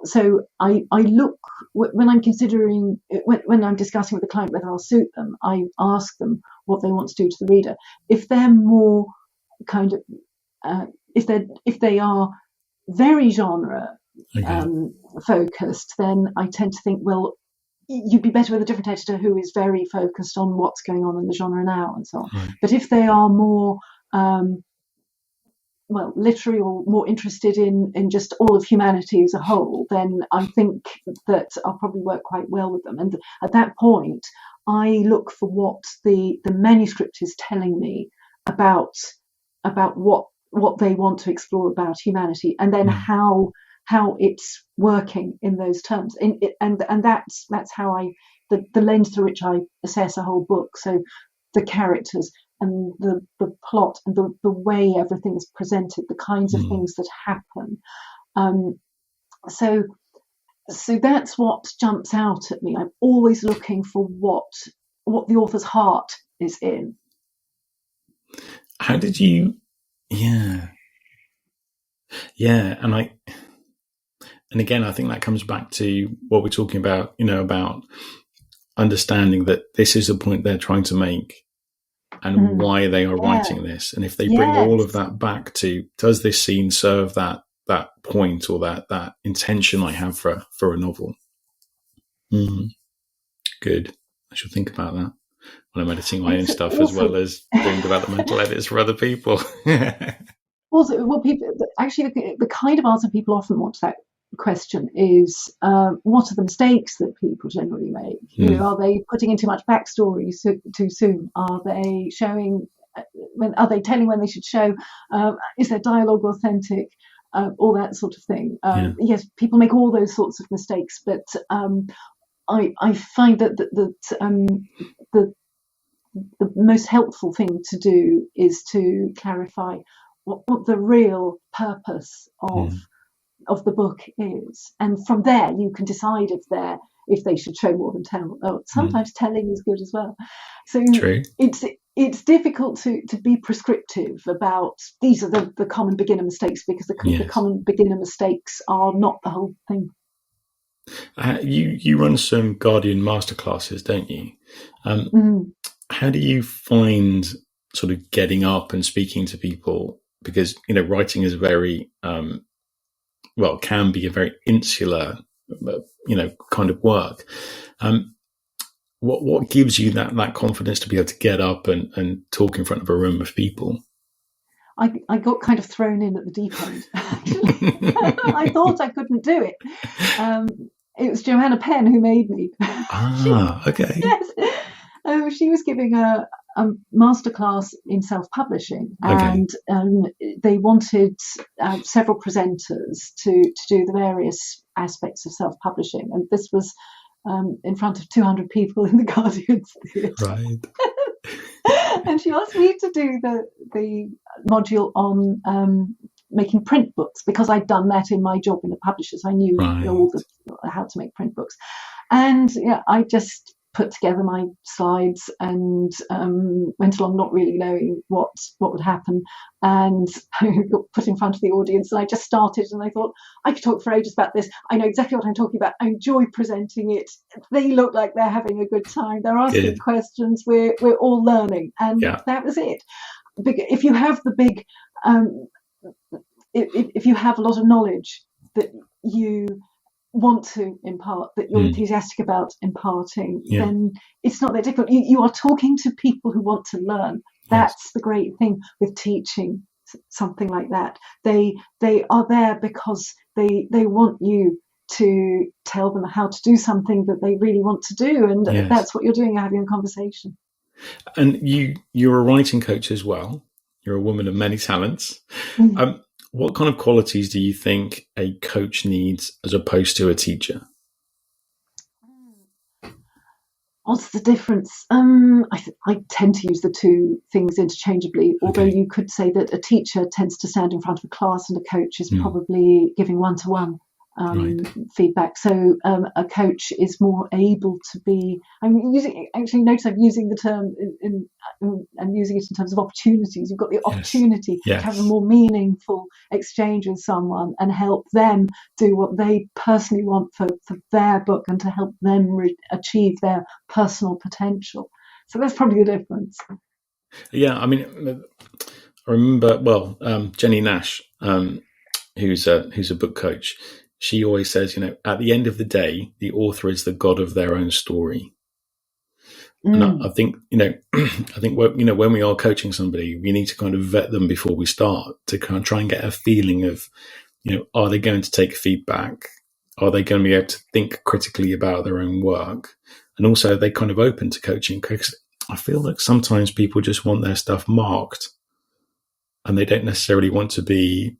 so I look when I'm considering when I'm discussing with the client whether I'll suit them. I ask them what they want to do to the reader. If they're more kind of if they are very genre Okay. focused, then I tend to think, well, you'd be better with a different editor who is very focused on what's going on in the genre now and so on. Right. But if they are more literary or more interested in just all of humanity as a whole, then I think that I'll probably work quite well with them. And at that point, I look for what the manuscript is telling me about what they want to explore about humanity, and then how it's working in those terms. And that's how the lens through which I assess a whole book. So the characters and the plot and the way everything is presented, the kinds of things that happen. So that's what jumps out at me. I'm always looking for what the author's heart is in. How did you? Yeah. And again, I think that comes back to what we're talking about. About understanding that this is the point they're trying to make, and why they are writing this. And if they bring all of that back to, does this scene serve that point or that intention I have for a novel? Good. I should think about that when I'm editing my own stuff, as well as doing developmental edits for other people. Also, people actually, the kind of answer people often want to that question is, what are the mistakes that people generally make? Are they putting in too much backstory too soon? Are they showing? Are they telling when they should show? Is their dialogue authentic? All that sort of thing. Yes, people make all those sorts of mistakes, but I find that the most helpful thing to do is to clarify what the real purpose of the book is, and from there you can decide if they should show more than tell. Sometimes telling is good as well. So True. It's difficult to be prescriptive about these are the common beginner mistakes, because the common beginner mistakes are not the whole thing. You run some Guardian masterclasses, don't you? How do you find sort of getting up and speaking to people? Because writing is very can be a very insular kind of work. What gives you that confidence to be able to get up and talk in front of a room of people? I got kind of thrown in at the deep end. I thought I couldn't do it. It was Joanna Penn who made me. Okay. Yes. She was giving a masterclass in self-publishing, and they wanted several presenters to do the various aspects of self-publishing, and this was in front of 200 people in the Guardian's theatre. Right. And she asked me to do the module on making print books, because I'd done that in my job in the publishers. I knew all how to make print books, and I just put together my slides and went along not really knowing what would happen, and I got put in front of the audience, and I just started, and I thought, I could talk for ages about this. I know exactly what I'm talking about. I enjoy presenting it. They look like they're having a good time. They're asking questions. We're all learning, and that was it. If you have the big if you have a lot of knowledge that you want to impart, that you're enthusiastic about imparting, then it's not that difficult. You are talking to people who want to learn. That's the great thing with teaching something like that. They are there because they want you to tell them how to do something that they really want to do. And Yes. that's what you're doing, you're having a conversation. And you're a writing coach as well. You're a woman of many talents. What kind of qualities do you think a coach needs as opposed to a teacher? What's the difference? I tend to use the two things interchangeably, although you could say that a teacher tends to stand in front of a class and a coach is probably giving one-to-one feedback. So a coach is more able to be, notice I'm using the term, I'm using it in terms of opportunities. You've got the opportunity to have a more meaningful exchange with someone and help them do what they personally want for their book and to help them achieve their personal potential. So that's probably the difference. Yeah, I mean, I remember, Jenny Nash, who's a book coach, she always says, at the end of the day, the author is the god of their own story. And I think, when we are coaching somebody, we need to kind of vet them before we start to kind of try and get a feeling of, are they going to take feedback? Are they going to be able to think critically about their own work? And also, are they kind of open to coaching? Because I feel like sometimes people just want their stuff marked and they don't necessarily want to be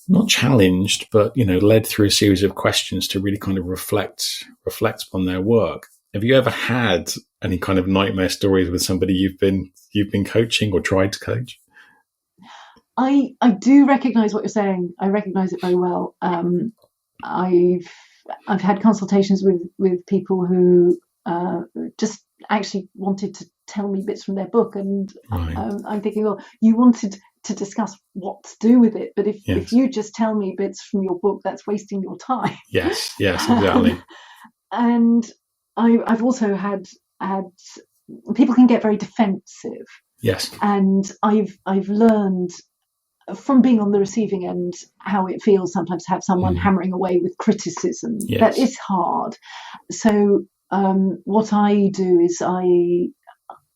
not challenged, but, led through a series of questions to really kind of reflect upon their work. Have you ever had any kind of nightmare stories with somebody you've been coaching or tried to coach? I do recognise what you're saying. I recognise it very well. I've had consultations with people who just actually wanted to tell me bits from their book, and I'm thinking, well, you wanted to discuss what to do with it, but if you just tell me bits from your book, that's wasting your time. Yes, exactly. And I've also had people can get very defensive. Yes. And I've learned from being on the receiving end how it feels sometimes to have someone hammering away with criticism. Yes. That is hard. So what I do is I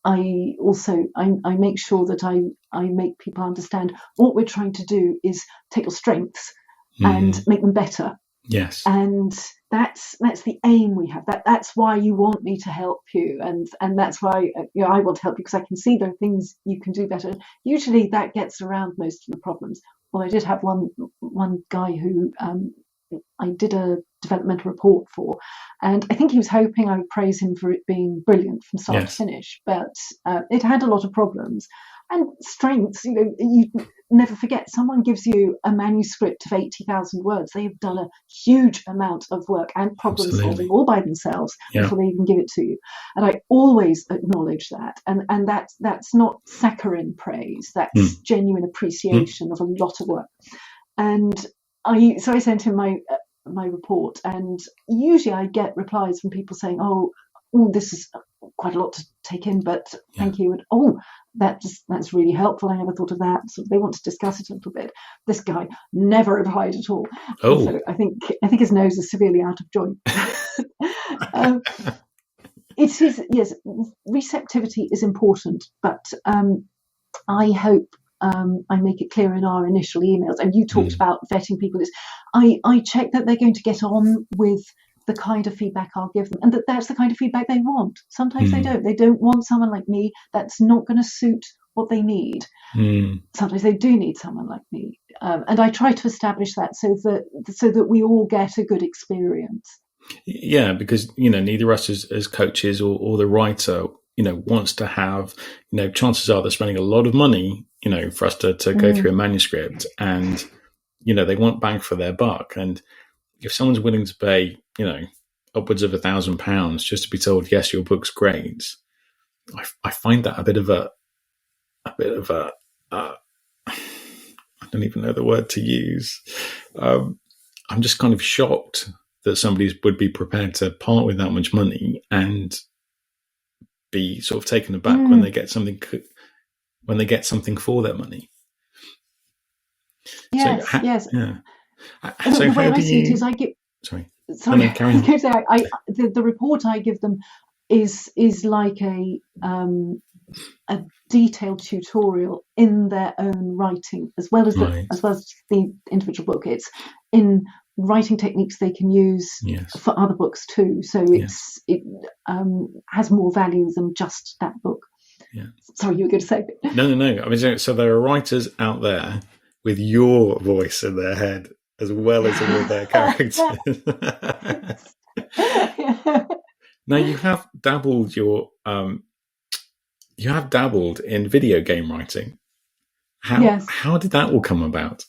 make sure that I make people understand what we're trying to do is take your strengths and make them better. Yes. And that's the aim we have. That's why you want me to help you, and that's why I want to help you, because I can see there are things you can do better. Usually that gets around most of the problems. Well, I did have one guy who I did a developmental report for, and I think he was hoping I would praise him for it being brilliant from start to finish, but it had a lot of problems and strengths. You never forget, someone gives you a manuscript of 80,000 words. They have done a huge amount of work and problem solving all by themselves before they even give it to you. And I always acknowledge that. And that's not saccharine praise. That's genuine appreciation of a lot of work. And I sent him my report, and usually I get replies from people saying, oh, this is quite a lot to take in, but thank you. And that's really helpful. I never thought of that. So they want to discuss it a little bit. This guy never replied at all. Oh. So I think his nose is severely out of joint. It is, yes, receptivity is important, but I hope I make it clear in our initial emails, and you talked about vetting people. I check that they're going to get on with the kind of feedback I'll give them, and that's the kind of feedback they want. Sometimes they don't. They don't want someone like me. That's not going to suit what they need. Sometimes they do need someone like me, and I try to establish that so that we all get a good experience. Yeah, because neither us as coaches or the writer wants to have chances are they're spending a lot of money for us to go through a manuscript, and they want bang for their buck. And if someone's willing to pay upwards of £1,000 just to be told, yes, your book's great, I find that a bit of a I don't even know the word to use. I'm just kind of shocked that somebody would be prepared to part with that much money and be sort of taken aback when they get something for their money. Yes, yes. Yeah. So the way I see it is, I give. Sorry. The report I give them is like a detailed tutorial in their own writing, as well as the individual book. It's in writing techniques they can use Yes. for other books too. So it has more value than just that book. Yeah. Sorry, you were going to say. No. I mean, so there are writers out there with your voice in their head as well as all of their characters. Now you have dabbled in video game writing. How did that all come about?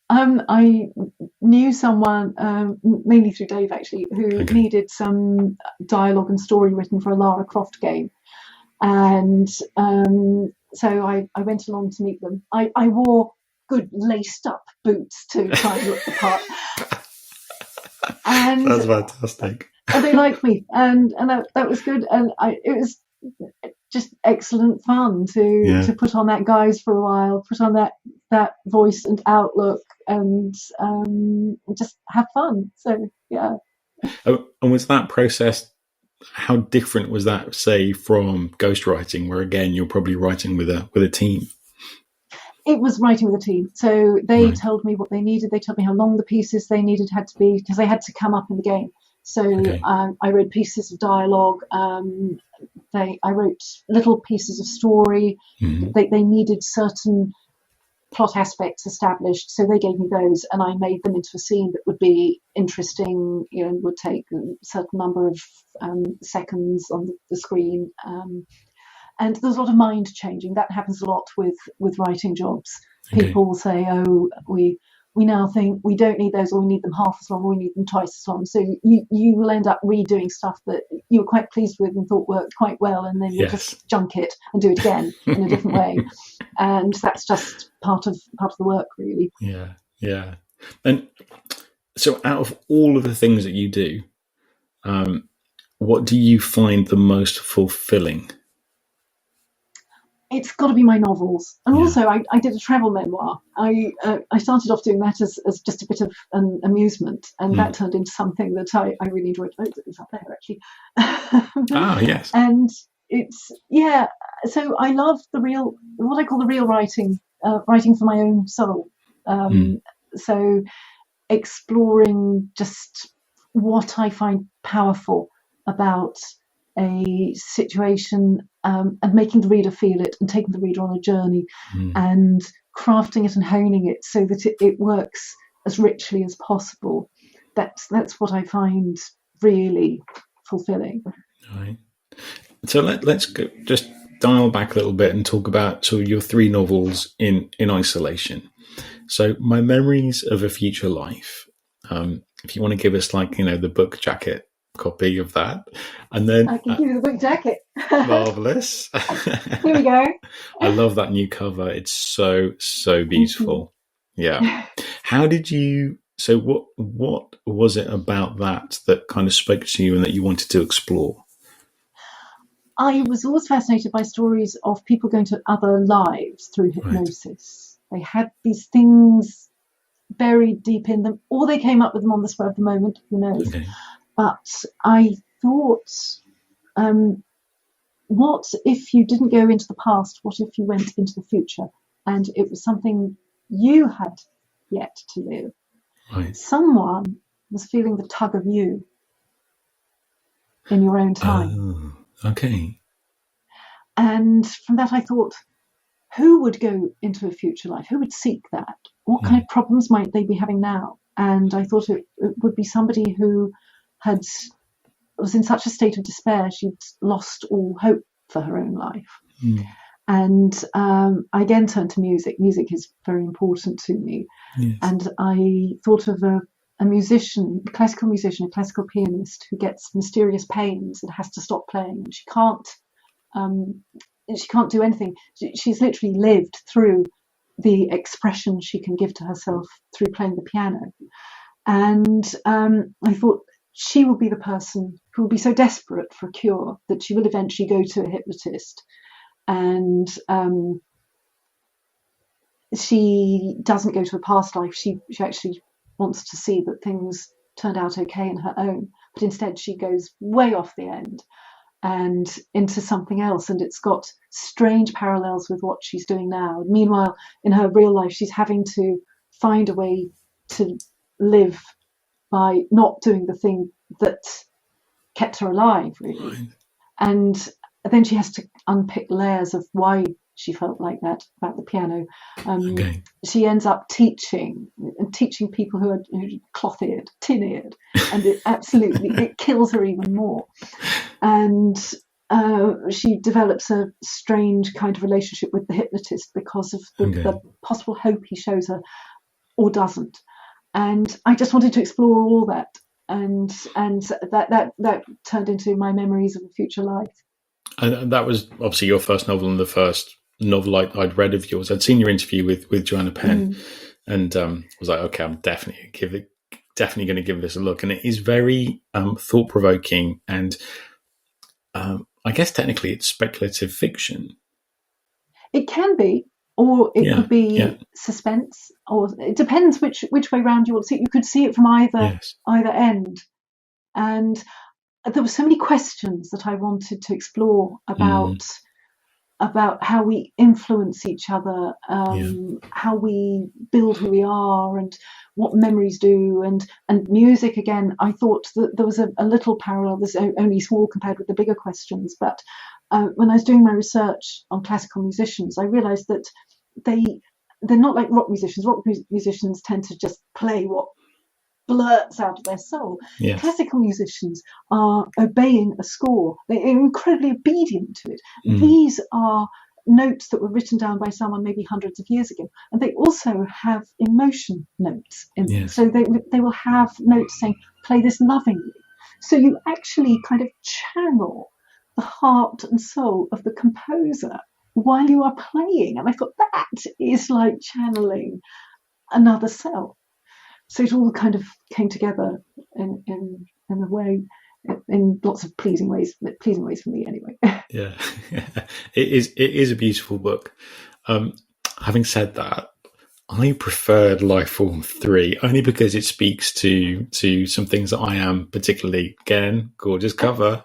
I knew someone, mainly through Dave actually, who needed some dialogue and story written for a Lara Croft game. And so I went along to meet them. I wore good laced up boots to try and look the part. And that's fantastic. And they liked me, and that was good. And it was just excellent fun to put on that guise for a while, put on that voice and outlook, and just have fun. So yeah. Oh, and was that process? How different was that, say, from ghostwriting, where again you're probably writing with a team? It was writing with a team. So they told me what they needed. They told me how long the pieces they needed had to be, because they had to come up in the game. So I wrote pieces of dialogue. I wrote little pieces of story. Mm-hmm. They needed certain plot aspects established, so they gave me those, and I made them into a scene that would be interesting, and would take a certain number of seconds on the screen. And there's a lot of mind changing. That happens a lot with writing jobs. People will say, "Oh, we now think we don't need those, or we need them half as long, or we need them twice as long." So you will end up redoing stuff that you were quite pleased with and thought worked quite well, and then you'll just junk it and do it again in a different way. And that's just part of the work, really. Yeah. And so, out of all of the things that you do, what do you find the most fulfilling? It's got to be my novels, and also I did a travel memoir. I started off doing that as just a bit of an amusement, and that turned into something that I really enjoyed. It's up there actually. Yes. And it's So I love what I call the real writing, writing for my own soul. So exploring just what I find powerful about a situation, and making the reader feel it, and taking the reader on a journey, and crafting it and honing it so that it works as richly as possible. That's what I find really fulfilling. Right. So let's go, just dial back a little bit and talk about sort of your 3 novels in isolation. So, My Memories of a Future Life. If you want to give us the book jacket copy of that, and then I can give you the book jacket. Marvelous. Here we go. I love that new cover. It's so beautiful. Yeah. How did you? So what was it about that kind of spoke to you and that you wanted to explore? I was always fascinated by stories of people going to other lives through hypnosis. They had these things buried deep in them, or they came up with them on the spur of the moment. Who knows? Okay. But I thought, what if you didn't go into the past? What if you went into the future, and it was something you had yet to live? Right. Someone was feeling the tug of you in your own time. Oh, okay. And from that I thought, who would go into a future life? Who would seek that? What kind of problems might they be having now? And I thought it would be somebody who was in such a state of despair she'd lost all hope for her own life. And I again turned to music. Music is very important to me. Yes. And I thought of a musician, a classical pianist who gets mysterious pains and has to stop playing. And she can't do anything. She's literally lived through the expression she can give to herself through playing the piano. And I thought she will be the person who will be so desperate for a cure that she will eventually go to a hypnotist. And she doesn't go to a past life. She actually wants to see that things turned out okay in her own. But instead she goes way off the end and into something else. And it's got strange parallels with what she's doing now. Meanwhile, in her real life, she's having to find a way to live by not doing the thing that kept her alive, really. Right. And then she has to unpick layers of why she felt like that about the piano. Okay. She ends up teaching people who are cloth-eared, tin-eared, and it kills her even more. And she develops a strange kind of relationship with the hypnotist because of the possible hope he shows her or doesn't. And I just wanted to explore all that, and that turned into my memories of a future life. And that was obviously your first novel and the first novel I'd read of yours. I'd seen your interview with Joanna Penn, and was like, okay, I'm definitely going to give this a look. And it is very thought provoking, and I guess technically it's speculative fiction. It can be, or it could be suspense, or it depends which way round you want to see it. You could see it from either end, and there were so many questions that I wanted to explore about how we influence each other, how we build who we are, and what memories do, and music. Again, I thought that there was a little parallel. There's only small compared with the bigger questions, but when I was doing my research on classical musicians, I realised that they're not like rock musicians. Rock musicians tend to just play what blurts out of their soul. Yes. Classical musicians are obeying a score. They're incredibly obedient to it. These are notes that were written down by someone maybe hundreds of years ago, and they also have emotion notes in them. So they will have notes saying, play this lovingly. So you actually kind of channel the heart and soul of the composer while you are playing. And I thought that is like channeling another self. So it all kind of came together in a way, in lots of pleasing ways for me anyway. Yeah. It is a beautiful book. Having said that, I preferred Lifeform 3 only because it speaks to some things that I am particularly, again, gorgeous cover.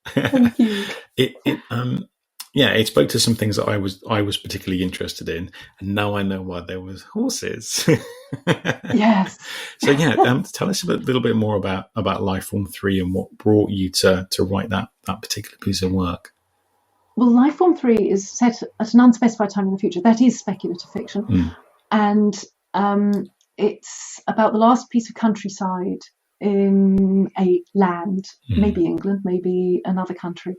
Thank you. It spoke to some things that I was particularly interested in, and now I know why there was horses. Yes. So tell us a little bit more about Lifeform 3 and what brought you to write that particular piece of work. Well, Lifeform 3 is set at an unspecified time in the future. That is speculative fiction, and it's about the last piece of countryside in a land, maybe England, maybe another country.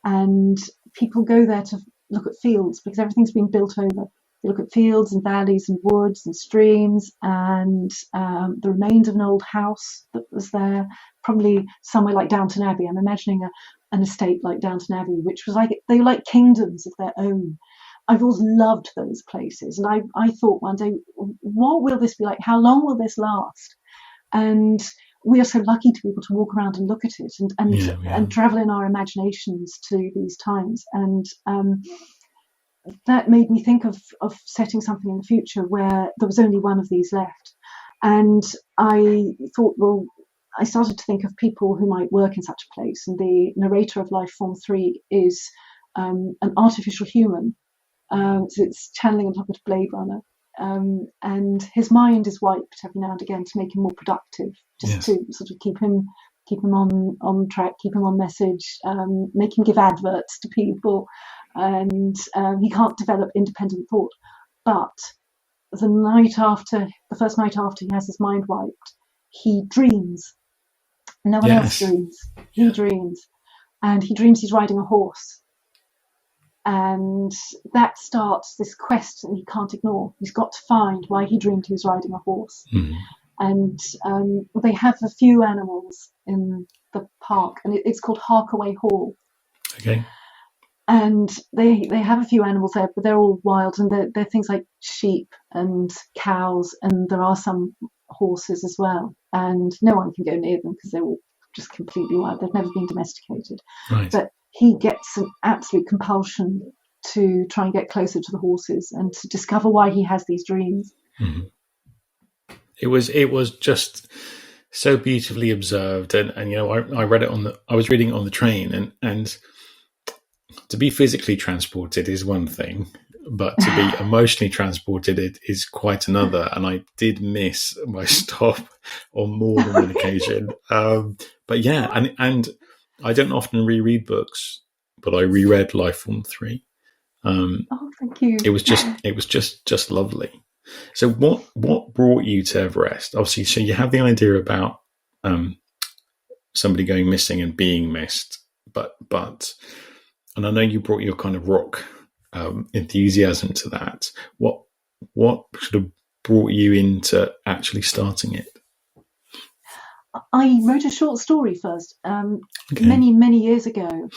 And people go there to look at fields because everything's been built over. They look at fields and valleys and woods and streams and the remains of an old house that was there, probably somewhere like Downton Abbey. I'm imagining an estate like Downton Abbey, which was they were like kingdoms of their own. I've always loved those places. And I thought one day, what will this be like? How long will this last? And we are so lucky to be able to walk around and look at it and travel in our imaginations to these times. And that made me think of setting something in the future where there was only one of these left. And I thought, well, I started to think of people who might work in such a place. And the narrator of Lifeform 3 is an artificial human. So it's channeling on top of Blade Runner. And his mind is wiped every now and again to make him more productive, just to sort of keep him on track, keep him on message, make him give adverts to people, and he can't develop independent thought. But the first night after he has his mind wiped, he dreams. No one else dreams. He dreams, and he dreams he's riding a horse. And that starts this quest that he can't ignore. He's got to find why he dreamed he was riding a horse. And they have a few animals in the park, and it's called Harkaway Hall. Okay. And they have a few animals there, but they're all wild, and they're things like sheep and cows, and there are some horses as well. And no one can go near them because they're all just completely wild. They've never been domesticated. Right. But he gets an absolute compulsion to try and get closer to the horses and to discover why he has these dreams. It was just so beautifully observed, and I read it I was reading it on the train, and to be physically transported is one thing. but to be emotionally transported, it is quite another. And I did miss my stop on more than one occasion. But yeah, and I don't often reread books, but I reread Lifeform 3. Oh, thank you. It was just lovely. So what brought you to Everest? Obviously, so you have the idea about somebody going missing and being missed, but and I know you brought your kind of rock enthusiasm to that. What sort of brought you into actually starting it? I wrote a short story first, many years ago,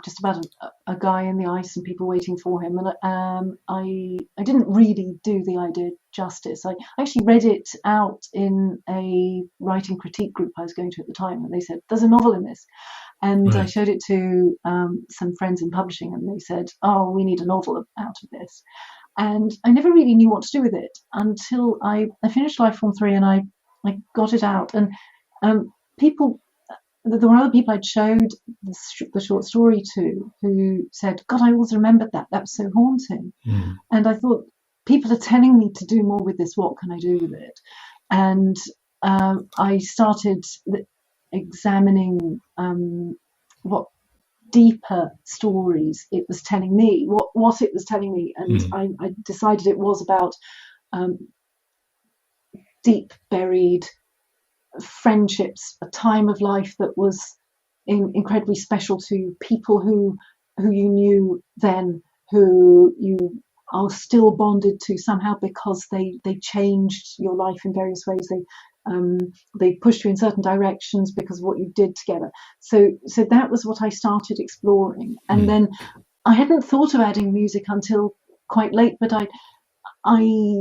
just about a guy in the ice and people waiting for him. And I didn't really do the idea justice. I actually read it out in a writing critique group I was going to at the time, and they said, "There's a novel in this." And Right. I showed it to some friends in publishing, and they said, "Oh, we need a novel out of this." And I never really knew what to do with it until I finished Lifeform 3 and I got it out. And people, there were other people I'd showed the short story to who said, "God, I always remembered that. That was so haunting." Mm. And I thought, people are telling me to do more with this. What can I do with it? And I started examining what deeper stories it was telling me, what it was telling me. And I decided it was about deep buried friendships, a time of life that was incredibly special to people who you knew then, who you are still bonded to somehow because they changed your life in various ways. They pushed you in certain directions because of what you did together. So that was what I started exploring. And then I hadn't thought of adding music until quite late, but I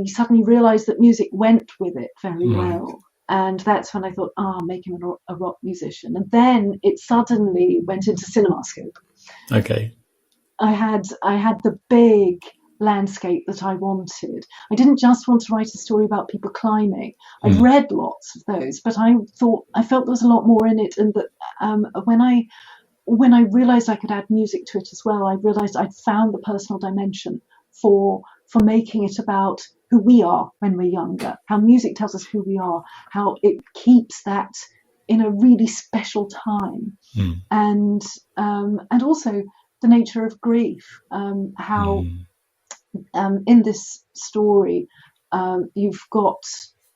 suddenly realized that music went with it very well. And that's when I thought, make him a rock musician. And then it suddenly went into CinemaScope. Okay. I had the big landscape that I wanted. I didn't just want to write a story about people climbing. I'd read lots of those, but I felt there was a lot more in it. And that when I realized I could add music to it as well, I realized I'd found the personal dimension for making it about who we are when we're younger, how music tells us who we are, how it keeps that in a really special time, and also the nature of grief, how in this story you've got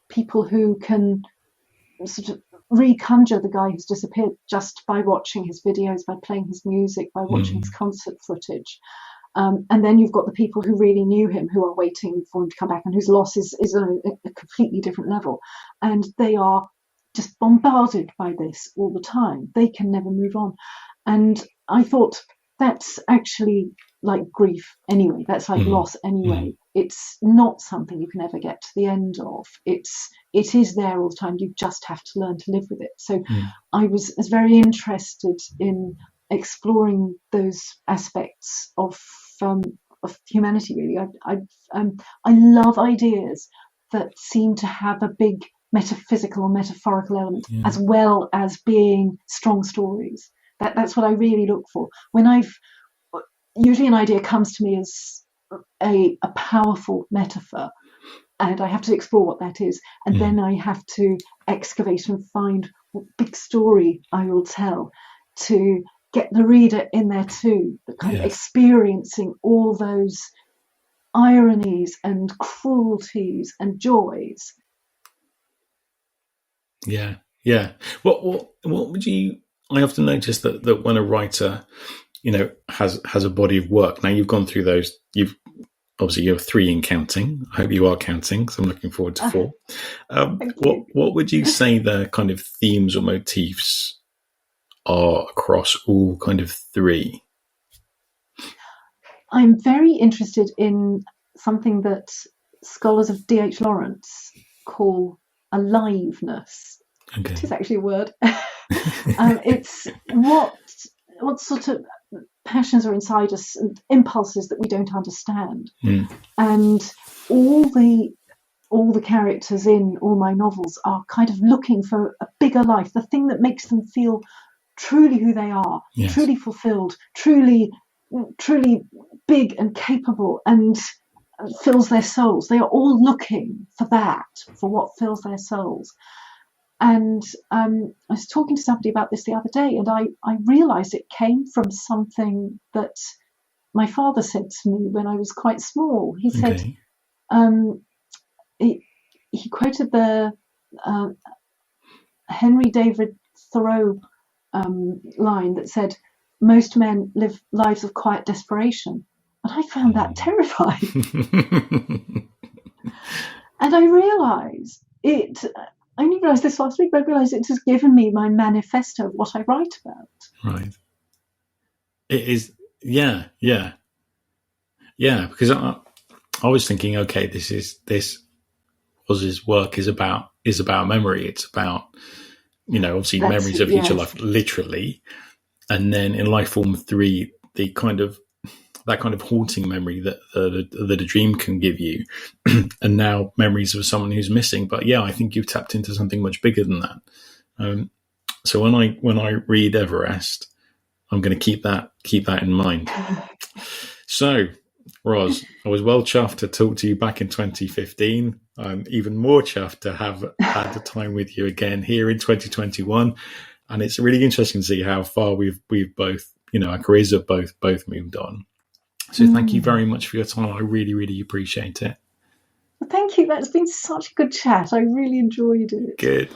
people who can sort of reconjure the guy who's disappeared just by watching his videos, by playing his music, by watching his concert footage. And then you've got the people who really knew him, who are waiting for him to come back, and whose loss is on a completely different level. And they are just bombarded by this all the time. They can never move on. And I thought, that's actually like grief anyway. That's like loss anyway. It's not something you can ever get to the end of. It is there all the time. You just have to learn to live with it. So I was very interested in exploring those aspects of humanity. Really, I love ideas that seem to have a big metaphysical or metaphorical element, as well as being strong stories. That's what I really look for. When usually an idea comes to me as a powerful metaphor, and I have to explore what that is, and then I have to excavate and find what big story I will tell to get the reader in there too, but kind of experiencing all those ironies and cruelties and joys. Yeah. What would you? I often notice that when a writer, has a body of work. Now you've gone through those. You're 3 in counting. I hope you are counting, because I'm looking forward to 4. What would you say the kind of themes or motifs are across all kind of 3? I'm very interested in something that scholars of D.H. Lawrence call aliveness. Okay. It is actually a word. It's what sort of passions are inside us and impulses that we don't understand. And all the characters in all my novels are kind of looking for a bigger life, the thing that makes them feel truly who they are, truly fulfilled, truly big and capable and fills their souls. They are all looking for that, for what fills their souls. And I was talking to somebody about this the other day, and I realised it came from something that my father said to me when I was quite small. He said, he quoted the Henry David Thoreau line that said, "Most men live lives of quiet desperation." And I found that terrifying. And I realised it. I only realised this last week, but I realised it has given me my manifesto of what I write about. Right. It is, yeah. Because I was thinking, okay, this Roz's work is about memory. It's about, obviously memories of future life, literally, and then in life form 3, the kind of that kind of haunting memory that a dream can give you, and now memories of someone who's missing. But yeah, I think you've tapped into something much bigger than that. So when I read Everest, I'm going to keep that in mind. So, Roz, I was well chuffed to talk to you back in 2015. I'm even more chuffed to have had the time with you again here in 2021. And it's really interesting to see how far we've both, our careers have both moved on. So thank you very much for your time. I really, really appreciate it. Well, thank you. That's been such a good chat. I really enjoyed it. Good.